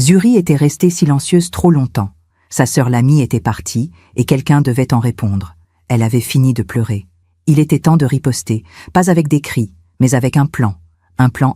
Zuri était restée silencieuse trop longtemps. Sa sœur Lami était partie, et quelqu'un devait en répondre. Elle avait fini de pleurer. Il était temps de riposter, pas avec des cris, mais avec un plan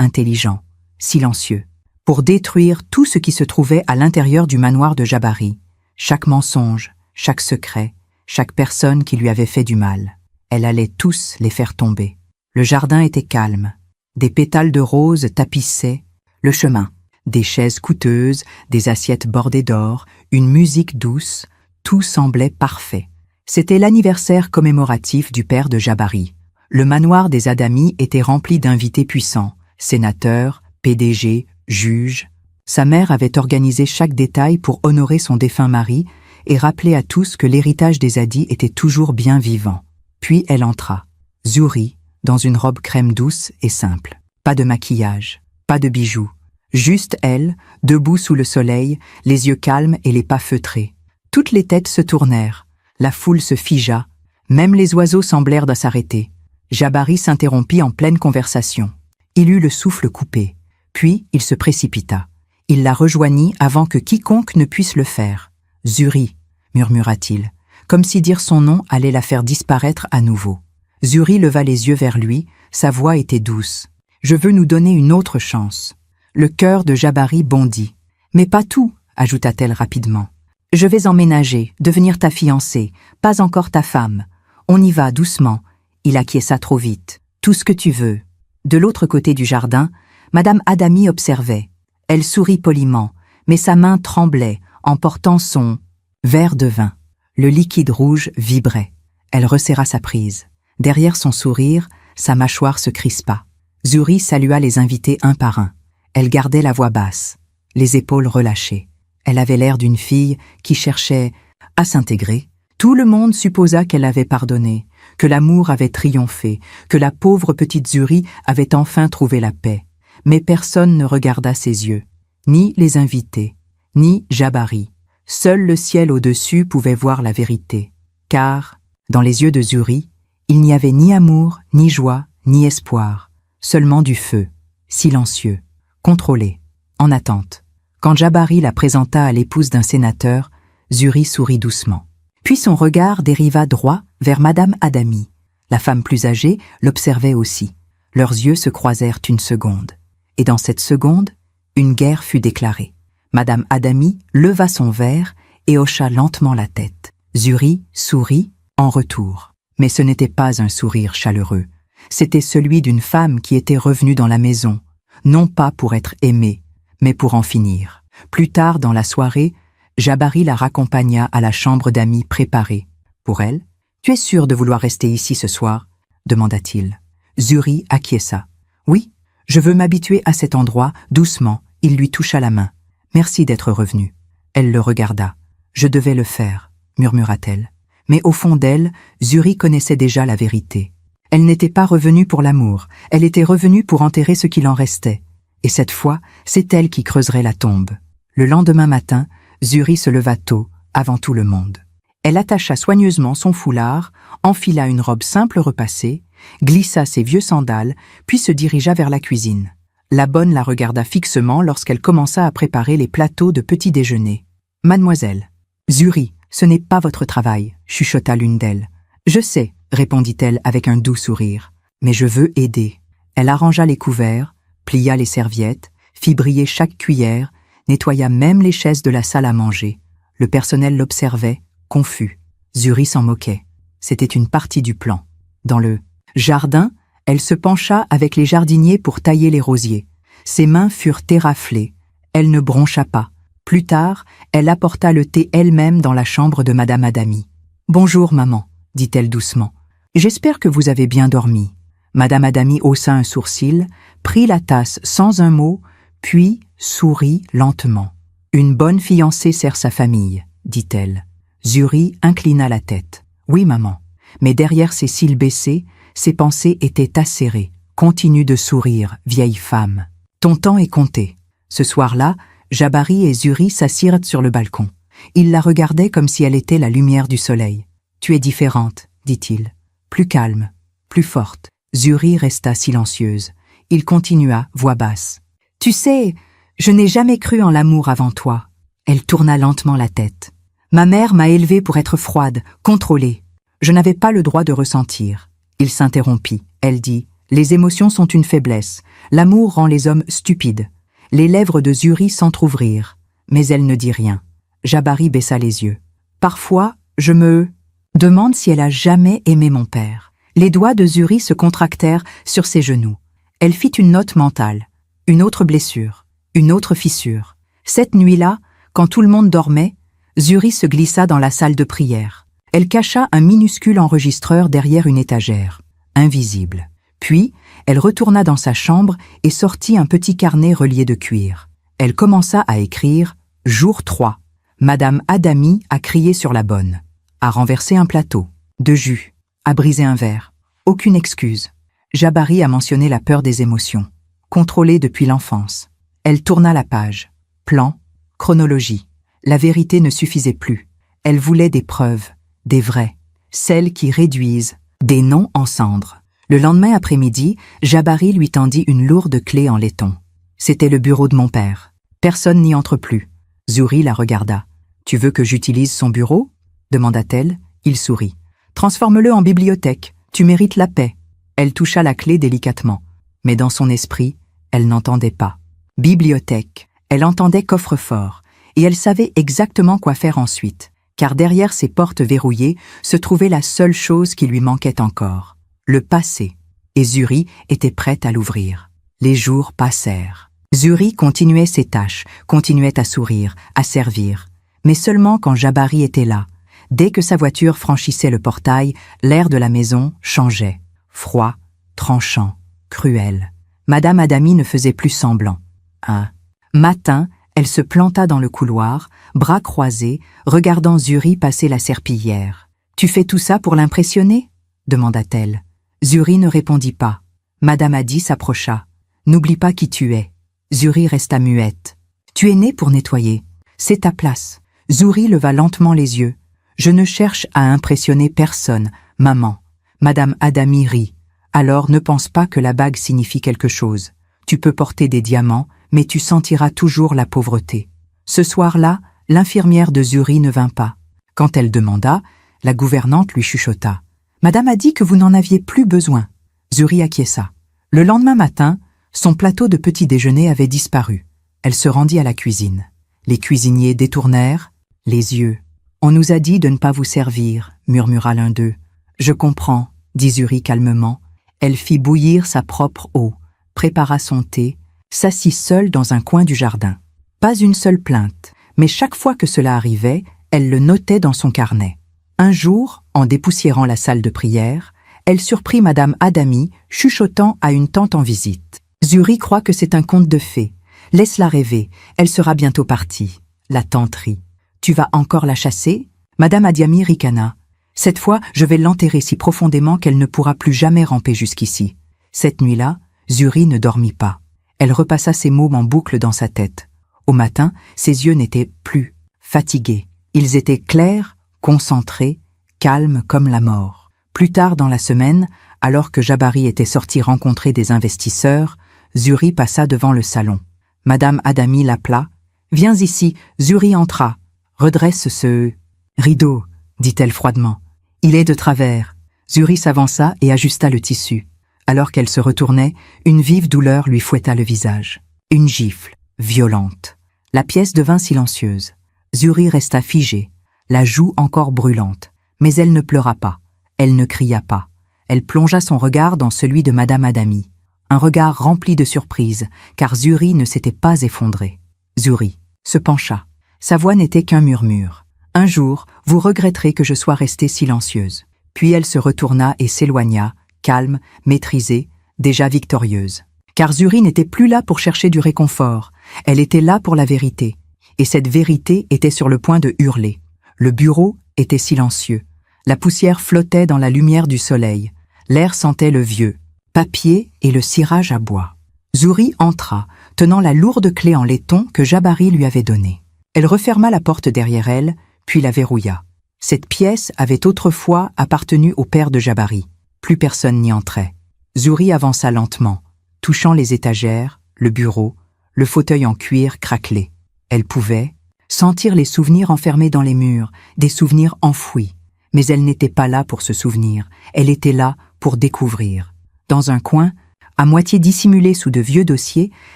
intelligent, silencieux, pour détruire tout ce qui se trouvait à l'intérieur du manoir de Jabari. Chaque mensonge, chaque secret, chaque personne qui lui avait fait du mal. Elle allait tous les faire tomber. Le jardin était calme. Des pétales de rose tapissaient le chemin. Des chaises coûteuses, des assiettes bordées d'or, une musique douce, tout semblait parfait. C'était l'anniversaire commémoratif du père de Jabari. Le manoir des Adami était rempli d'invités puissants, sénateurs, PDG, juges. Sa mère avait organisé chaque détail pour honorer son défunt mari et rappeler à tous que l'héritage des Adi était toujours bien vivant. Puis elle entra, Zuri, dans une robe crème douce et simple. Pas de maquillage, pas de bijoux. Juste elle, debout sous le soleil, les yeux calmes et les pas feutrés. Toutes les têtes se tournèrent, la foule se figea, même les oiseaux semblèrent de s'arrêter. Jabari s'interrompit en pleine conversation. Il eut le souffle coupé, puis il se précipita. Il la rejoignit avant que quiconque ne puisse le faire. « Zuri » murmura-t-il, comme si dire son nom allait la faire disparaître à nouveau. Zuri leva les yeux vers lui, sa voix était douce. « Je veux nous donner une autre chance. » Le cœur de Jabari bondit. « Mais pas tout » ajouta-t-elle rapidement. « Je vais emménager, devenir ta fiancée, pas encore ta femme. On y va doucement. » Il acquiesça trop vite. « Tout ce que tu veux. » De l'autre côté du jardin, Madame Adami observait. Elle sourit poliment, mais sa main tremblait en portant son verre de vin. Le liquide rouge vibrait. Elle resserra sa prise. Derrière son sourire, sa mâchoire se crispa. Zuri salua les invités un par un. Elle gardait la voix basse, les épaules relâchées. Elle avait l'air d'une fille qui cherchait à s'intégrer. Tout le monde supposa qu'elle avait pardonné, que l'amour avait triomphé, que la pauvre petite Zuri avait enfin trouvé la paix. Mais personne ne regarda ses yeux, ni les invités, ni Jabari. Seul le ciel au-dessus pouvait voir la vérité, car, dans les yeux de Zuri, il n'y avait ni amour, ni joie, ni espoir, seulement du feu, silencieux, contrôlé, en attente. Quand Jabari la présenta à l'épouse d'un sénateur, Zuri sourit doucement. Puis son regard dériva droit vers Madame Adami. La femme plus âgée l'observait aussi. Leurs yeux se croisèrent une seconde. Et dans cette seconde, une guerre fut déclarée. Madame Adami leva son verre et hocha lentement la tête. Zuri sourit en retour. Mais ce n'était pas un sourire chaleureux. C'était celui d'une femme qui était revenue dans la maison, non pas pour être aimée, mais pour en finir. Plus tard dans la soirée, Jabari la raccompagna à la chambre d'amis préparée. Pour elle, « Tu es sûre de vouloir rester ici ce soir ?» demanda-t-il. Zuri acquiesça. « Oui, je veux m'habituer à cet endroit, doucement. » Il lui toucha la main. « Merci d'être revenu. » Elle le regarda. « Je devais le faire, » murmura-t-elle. Mais au fond d'elle, Zuri connaissait déjà la vérité. Elle n'était pas revenue pour l'amour, elle était revenue pour enterrer ce qu'il en restait. Et cette fois, c'est elle qui creuserait la tombe. Le lendemain matin, Zuri se leva tôt, avant tout le monde. Elle attacha soigneusement son foulard, enfila une robe simple repassée, glissa ses vieux sandales, puis se dirigea vers la cuisine. La bonne la regarda fixement lorsqu'elle commença à préparer les plateaux de petit déjeuner. « Mademoiselle, Zuri, ce n'est pas votre travail, » chuchota l'une d'elles. « Je sais, » répondit-elle avec un doux sourire, « mais je veux aider. » Elle arrangea les couverts, plia les serviettes, fit briller chaque cuillère, nettoya même les chaises de la salle à manger. Le personnel l'observait, confus. Zuri s'en moquait. C'était une partie du plan. Dans le jardin, elle se pencha avec les jardiniers pour tailler les rosiers. Ses mains furent éraflées. Elle ne broncha pas. Plus tard, elle apporta le thé elle-même dans la chambre de Madame Adami. « Bonjour, maman, » dit-elle doucement. « J'espère que vous avez bien dormi. » Madame Adami haussa un sourcil, prit la tasse sans un mot, puis sourit lentement. « Une bonne fiancée sert sa famille, » dit-elle. Zuri inclina la tête. « Oui, maman. » Mais derrière ses cils baissés, ses pensées étaient acérées. « Continue de sourire, vieille femme. Ton temps est compté. » Ce soir-là, Jabari et Zuri s'assirent sur le balcon. Ils la regardaient comme si elle était la lumière du soleil. « Tu es différente, » dit-il. Plus calme, plus forte. Zuri resta silencieuse. Il continua, voix basse. « Tu sais, Je n'ai jamais cru en l'amour avant toi. Elle tourna lentement la tête. Ma mère m'a élevée pour être froide, contrôlée. Je n'avais pas le droit de ressentir. Il s'interrompit. Elle dit, les émotions sont une faiblesse. L'amour rend les hommes stupides. Les lèvres de Zuri s'entr'ouvrirent, mais elle ne dit rien. Jabari baissa les yeux. Parfois, je me demande si elle a jamais aimé mon père. Les doigts de Zuri se contractèrent sur ses genoux. Elle fit une note mentale. Une autre blessure. Une autre fissure. Cette nuit-là, quand tout le monde dormait, Zuri se glissa dans la salle de prière. Elle cacha un minuscule enregistreur derrière une étagère, invisible. Puis, elle retourna dans sa chambre et sortit un petit carnet relié de cuir. Elle commença à écrire « Jour 3 ». Madame Adami a crié sur la bonne, a renversé un plateau, de jus, a brisé un verre. Aucune excuse. Jabari a mentionné la peur des émotions, contrôlée depuis l'enfance. Elle tourna la page. Plan, chronologie. La vérité ne suffisait plus. Elle voulait des preuves, des vraies, celles qui réduisent, des noms en cendres. Le lendemain après-midi, Jabari lui tendit une lourde clé en laiton. C'était le bureau de mon père. Personne n'y entre plus. Zuri la regarda. « Tu veux que j'utilise son bureau ?» demanda-t-elle. Il sourit. « Transforme-le en bibliothèque. Tu mérites la paix. » Elle toucha la clé délicatement. Mais dans son esprit, elle n'entendait pas. Bibliothèque. Elle entendait coffre-fort. Et elle savait exactement quoi faire ensuite, car derrière ces portes verrouillées se trouvait la seule chose qui lui manquait encore. Le passé. Et Zuri était prête à l'ouvrir. Les jours passèrent. Zuri continuait ses tâches, continuait à sourire, à servir. Mais seulement quand Jabari était là. Dès que sa voiture franchissait le portail, l'air de la maison changeait. Froid, tranchant, cruel. Madame Adami ne faisait plus semblant. Un matin, elle se planta dans le couloir, bras croisés, regardant Zuri passer la serpillière. « Tu fais tout ça pour l'impressionner » demanda-t-elle. Zuri ne répondit pas. Madame Adi s'approcha. « N'oublie pas qui tu es. » Zuri resta muette. « Tu es née pour nettoyer. C'est ta place. » Zuri leva lentement les yeux. « Je ne cherche à impressionner personne, maman. » Madame Adami rit. « Alors ne pense pas que la bague signifie quelque chose. Tu peux porter des diamants, mais tu sentiras toujours la pauvreté. » Ce soir-là, l'infirmière de Zuri ne vint pas. Quand elle demanda, la gouvernante lui chuchota. « Madame a dit que vous n'en aviez plus besoin. » Zuri acquiesça. Le lendemain matin, son plateau de petit déjeuner avait disparu. Elle se rendit à la cuisine. Les cuisiniers détournèrent les yeux. « On nous a dit de ne pas vous servir, » murmura l'un d'eux. « Je comprends, » dit Zuri calmement. Elle fit bouillir sa propre eau, prépara son thé, s'assit seule dans un coin du jardin. Pas une seule plainte, mais chaque fois que cela arrivait, elle le notait dans son carnet. Un jour, en dépoussiérant la salle de prière, elle surprit Madame Adami chuchotant à une tante en visite. « Zuri croit que c'est un conte de fées. Laisse-la rêver, elle sera bientôt partie. » La tante rit. « Tu vas encore la chasser ?» Madame Adami ricana. « Cette fois, je vais l'enterrer si profondément qu'elle ne pourra plus jamais ramper jusqu'ici. » Cette nuit-là, Zuri ne dormit pas. Elle repassa ces mots en boucle dans sa tête. Au matin, ses yeux n'étaient plus fatigués. Ils étaient clairs, concentrés, calmes comme la mort. Plus tard dans la semaine, alors que Jabari était sorti rencontrer des investisseurs, Zuri passa devant le salon. Madame Adami l'appela. « Viens ici. » Zuri entra. « Redresse ce rideau, » dit-elle froidement. « Il est de travers. » Zuri s'avança et ajusta le tissu. Alors qu'elle se retournait, une vive douleur lui fouetta le visage. Une gifle, violente. La pièce devint silencieuse. Zuri resta figée, la joue encore brûlante. Mais elle ne pleura pas, elle ne cria pas. Elle plongea son regard dans celui de Madame Adami. Un regard rempli de surprise, car Zuri ne s'était pas effondré. Zuri se pencha. Sa voix n'était qu'un murmure. « Un jour, vous regretterez que je sois restée silencieuse. » Puis elle se retourna et s'éloigna, calme, maîtrisée, déjà victorieuse. Car Zuri n'était plus là pour chercher du réconfort, elle était là pour la vérité. Et cette vérité était sur le point de hurler. Le bureau était silencieux. La poussière flottait dans la lumière du soleil. L'air sentait le vieux papier et le cirage à bois. Zuri entra, tenant la lourde clé en laiton que Jabari lui avait donnée. Elle referma la porte derrière elle, puis la verrouilla. Cette pièce avait autrefois appartenu au père de Jabari. Plus personne n'y entrait. Zuri avança lentement, touchant les étagères, le bureau, Le fauteuil en cuir craquelait. Elle pouvait sentir les souvenirs enfermés dans les murs, des souvenirs enfouis. Mais elle n'était pas là pour se souvenir, elle était là pour découvrir. Dans un coin, à moitié dissimulée sous de vieux dossiers,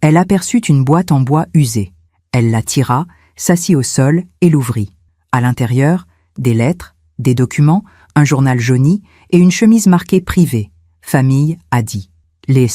elle aperçut une boîte en bois usée. Elle la tira, s'assit au sol et l'ouvrit. À l'intérieur, des lettres, des documents, un journal jauni et une chemise marquée privée. Famille Hadi. Les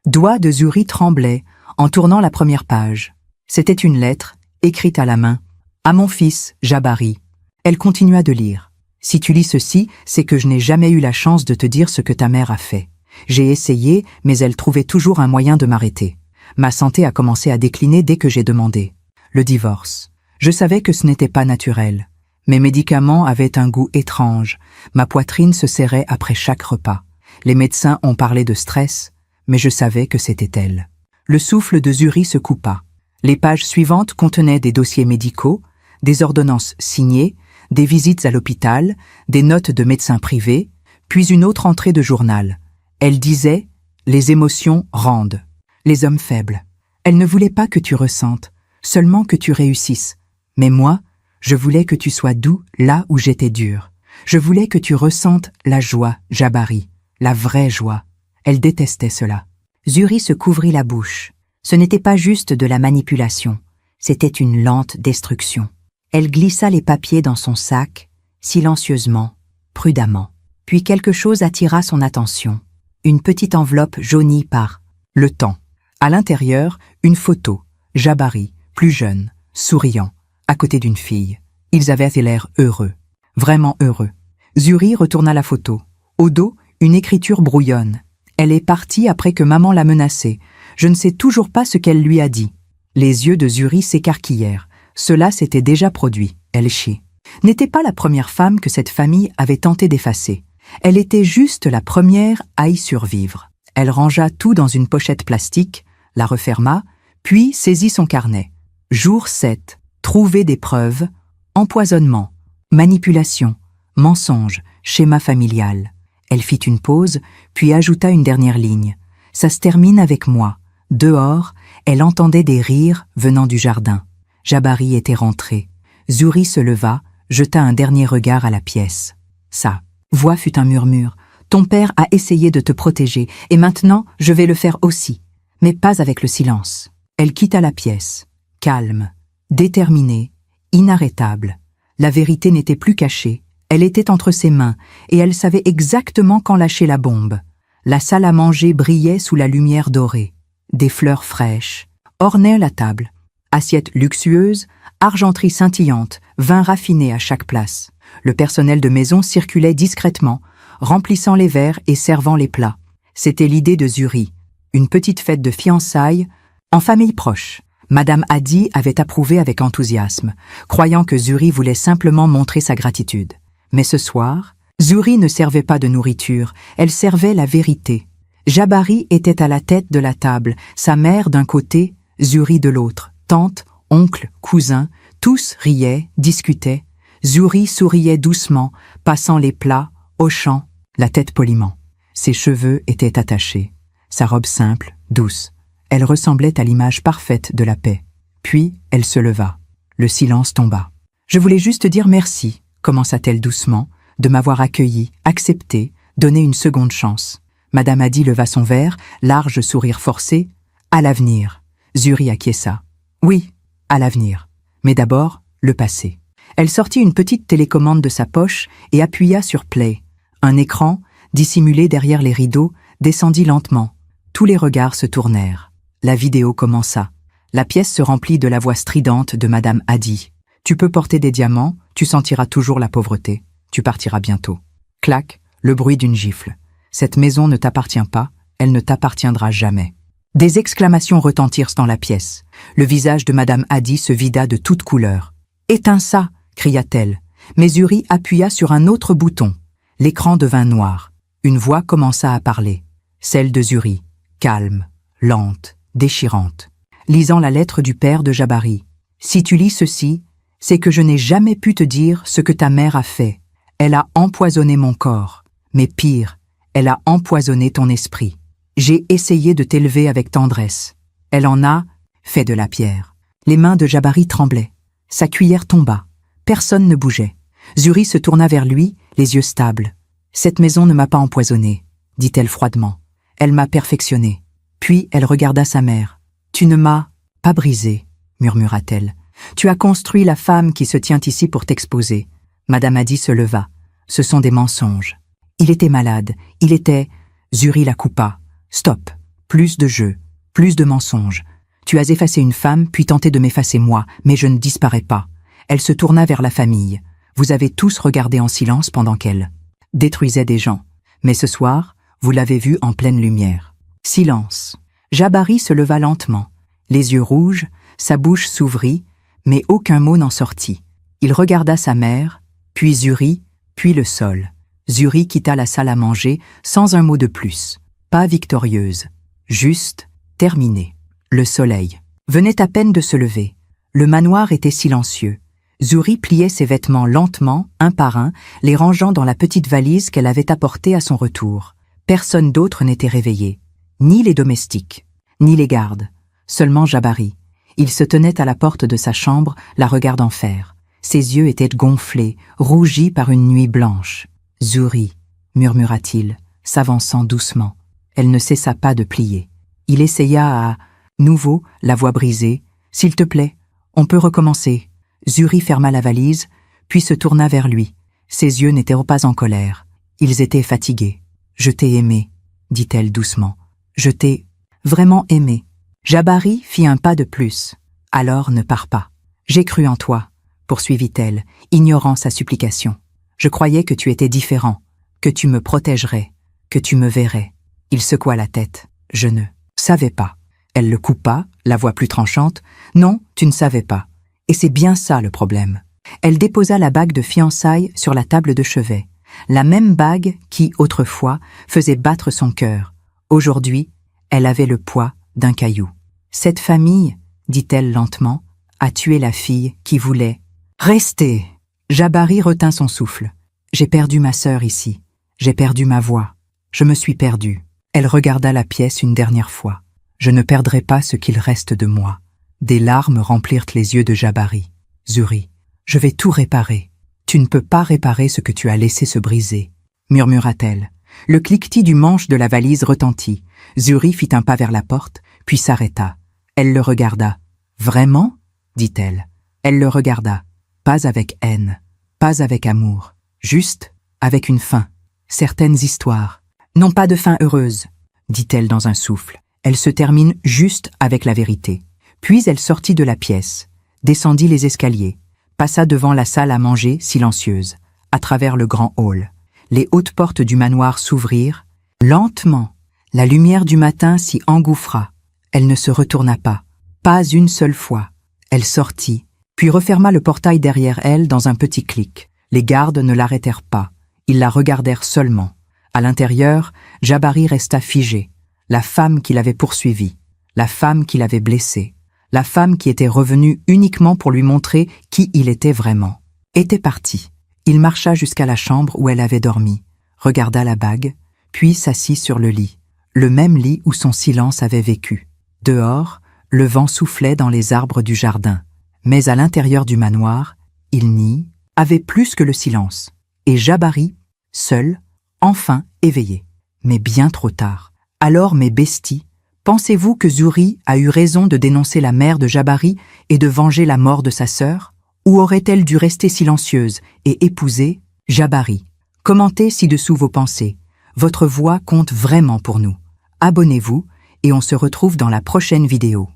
doigts de Zuri tremblaient en tournant la première page. C'était une lettre, écrite à la main. À mon fils, Jabari. Elle continua de lire. Si tu lis ceci, c'est que je n'ai jamais eu la chance de te dire ce que ta mère a fait. J'ai essayé, mais elle trouvait toujours un moyen de m'arrêter. Ma santé a commencé à décliner dès que j'ai demandé. Le divorce. Je savais que ce n'était pas naturel. Mes médicaments avaient un goût étrange. Ma poitrine se serrait après chaque repas. Les médecins ont parlé de stress, mais je savais que c'était elle. Le souffle de Zuri se coupa. Les pages suivantes contenaient des dossiers médicaux, des ordonnances signées, des visites à l'hôpital, des notes de médecins privés, puis une autre entrée de journal. Elle disait « Les émotions rendent. Les hommes faibles. Elle ne voulait pas que tu ressentes, seulement que tu réussisses. Mais moi, je voulais que tu sois doux là où j'étais dur. Je voulais que tu ressentes la joie, Jabari, la vraie joie. » Elle détestait cela. Zuri se couvrit la bouche. Ce n'était pas juste de la manipulation, c'était une lente destruction. Elle glissa les papiers dans son sac, silencieusement, prudemment. Puis quelque chose attira son attention. Une petite enveloppe jaunie par le temps. À l'intérieur, une photo, Jabari, plus jeune, souriant, à côté d'une fille. Ils avaient l'air heureux, vraiment heureux. Zuri retourna la photo. Au dos, une écriture brouillonne. Elle est partie après que maman l'a menacée. Je ne sais toujours pas ce qu'elle lui a dit. Les yeux de Zuri s'écarquillèrent. Cela s'était déjà produit. Elle chie. N'était pas la première femme que cette famille avait tenté d'effacer. Elle était juste la première à y survivre. Elle rangea tout dans une pochette plastique, la referma, puis saisit son carnet. Jour 7. Trouver des preuves. Empoisonnement. Manipulation. Mensonge. Schéma familial. Elle fit une pause, puis ajouta une dernière ligne. Ça se termine avec moi. Dehors, elle entendait des rires venant du jardin. Jabari était rentré. Zuri se leva, jeta un dernier regard à la pièce. Sa voix fut un murmure. Ton père a essayé de te protéger, et maintenant je vais le faire aussi. Mais pas avec le silence. Elle quitta la pièce. Calme, déterminée, inarrêtable. La vérité n'était plus cachée. Elle était entre ses mains, et elle savait exactement quand lâcher la bombe. La salle à manger brillait sous la lumière dorée. Des fleurs fraîches ornaient la table. Assiettes luxueuses, argenterie scintillante, vin raffiné à chaque place. Le personnel de maison circulait discrètement, remplissant les verres et servant les plats. C'était l'idée de Zuri, une petite fête de fiançailles, en famille proche. Madame Hadi avait approuvé avec enthousiasme, croyant que Zuri voulait simplement montrer sa gratitude. Mais ce soir, Zuri ne servait pas de nourriture, elle servait la vérité. Jabari était à la tête de la table, sa mère d'un côté, Zuri de l'autre. Tante, oncle, cousin, tous riaient, discutaient. Zuri souriait doucement, passant les plats, hochant, la tête poliment. Ses cheveux étaient attachés. Sa robe simple, douce. Elle ressemblait à l'image parfaite de la paix. Puis, elle se leva. Le silence tomba. « Je voulais juste dire merci », commença-t-elle doucement, « de m'avoir accueilli, accepté, donné une seconde chance. » Madame Hadi leva son verre, large sourire forcé. « À l'avenir. » Zuri acquiesça. « Oui, à l'avenir. Mais d'abord, le passé. » Elle sortit une petite télécommande de sa poche et appuya sur Play. Un écran, dissimulé derrière les rideaux, descendit lentement. Tous les regards se tournèrent. La vidéo commença. La pièce se remplit de la voix stridente de Madame Hadi. « Tu peux porter des diamants, tu sentiras toujours la pauvreté. Tu partiras bientôt. » Clac, le bruit d'une gifle. « Cette maison ne t'appartient pas, elle ne t'appartiendra jamais. » Des exclamations retentirent dans la pièce. Le visage de Madame Hadi se vida de toutes couleurs. « Éteins ça !» cria-t-elle. Mais Zuri appuya sur un autre bouton. L'écran devint noir. Une voix commença à parler. Celle de Zuri, calme, lente, déchirante. Lisant la lettre du père de Jabari. « Si tu lis ceci, c'est que je n'ai jamais pu te dire ce que ta mère a fait. Elle a empoisonné mon corps. Mais pire, elle a empoisonné ton esprit. J'ai essayé de t'élever avec tendresse. Elle en a fait de la pierre. Les mains de Jabari tremblaient. Sa cuillère tomba. Personne ne bougeait. Zuri se tourna vers lui, les yeux stables. « Cette maison ne m'a pas empoisonné, dit-elle froidement. Elle m'a perfectionné. Puis elle regarda sa mère. « Tu ne m'as pas brisé, murmura-t-elle. Tu as construit la femme qui se tient ici pour t'exposer. » Madame Adi se leva. « Ce sont des mensonges. » Il était malade. Il était... Zuri la coupa. « Stop. Plus de jeu. Plus de mensonges. Tu as effacé une femme, puis tenté de m'effacer moi, mais je ne disparais pas. » Elle se tourna vers la famille. « Vous avez tous regardé en silence pendant qu'elle détruisait des gens. Mais ce soir, vous l'avez vue en pleine lumière. » Silence. Jabari se leva lentement. Les yeux rouges, sa bouche s'ouvrit, mais aucun mot n'en sortit. Il regarda sa mère, puis Zuri, puis le sol. Zuri quitta la salle à manger sans un mot de plus. Pas victorieuse. Juste, terminée. Le soleil venait à peine de se lever. Le manoir était silencieux. Zuri pliait ses vêtements lentement, un par un, les rangeant dans la petite valise qu'elle avait apportée à son retour. Personne d'autre n'était réveillé. Ni les domestiques, ni les gardes. Seulement Jabari. Il se tenait à la porte de sa chambre, la regardant faire. Ses yeux étaient gonflés, rougis par une nuit blanche. « Zuri » murmura-t-il, s'avançant doucement. Elle ne cessa pas de plier. Il essaya à nouveau, la voix brisée. « S'il te plaît, on peut recommencer. » Zuri ferma la valise, puis se tourna vers lui. Ses yeux n'étaient pas en colère. Ils étaient fatigués. « Je t'ai aimé, » dit-elle doucement. « Je t'ai vraiment aimé. » Jabari fit un pas de plus. « Alors ne pars pas. J'ai cru en toi, » poursuivit-elle, ignorant sa supplication. « Je croyais que tu étais différent, que tu me protégerais, que tu me verrais. » Il secoua la tête. « Je ne savais pas. » Elle le coupa, la voix plus tranchante. « Non, tu ne savais pas. Et c'est bien ça le problème. » Elle déposa la bague de fiançailles sur la table de chevet. La même bague qui, autrefois, faisait battre son cœur. Aujourd'hui, elle avait le poids d'un caillou. « Cette famille, dit-elle lentement, a tué la fille qui voulait rester. » Jabari retint son souffle. « J'ai perdu ma sœur ici. J'ai perdu ma voix. Je me suis perdue. » Elle regarda la pièce une dernière fois. « Je ne perdrai pas ce qu'il reste de moi. » Des larmes remplirent les yeux de Jabari. « Zuri, je vais tout réparer. »« Tu ne peux pas réparer ce que tu as laissé se briser. » murmura-t-elle. Le cliquetis du manche de la valise retentit. Zuri fit un pas vers la porte, puis s'arrêta. Elle le regarda. « Vraiment ?» dit-elle. Elle le regarda. Pas avec haine, pas avec amour, juste avec une fin. Certaines histoires n'ont pas de fin heureuse, dit-elle dans un souffle. Elle se termine juste avec la vérité. Puis elle sortit de la pièce, descendit les escaliers, passa devant la salle à manger silencieuse, à travers le grand hall. Les hautes portes du manoir s'ouvrirent. Lentement, la lumière du matin s'y engouffra. Elle ne se retourna pas une seule fois. Elle sortit, puis referma le portail derrière elle dans un petit clic. Les gardes ne l'arrêtèrent pas. Ils la regardèrent seulement. À l'intérieur, Jabari resta figé. La femme qui l'avait poursuivi, la femme qui l'avait blessé, la femme qui était revenue uniquement pour lui montrer qui il était vraiment, était partie. Il marcha jusqu'à la chambre où elle avait dormi, regarda la bague, puis s'assit sur le lit, le même lit où son silence avait vécu. Dehors, le vent soufflait dans les arbres du jardin, mais à l'intérieur du manoir, il n'y avait plus que le silence, et Jabari, seul, enfin éveillé. Mais bien trop tard. Alors, mes besties, pensez-vous que Zuri a eu raison de dénoncer la mère de Jabari et de venger la mort de sa sœur? Ou aurait-elle dû rester silencieuse et épouser Jabari? Commentez ci-dessous vos pensées. Votre voix compte vraiment pour nous. Abonnez-vous et on se retrouve dans la prochaine vidéo.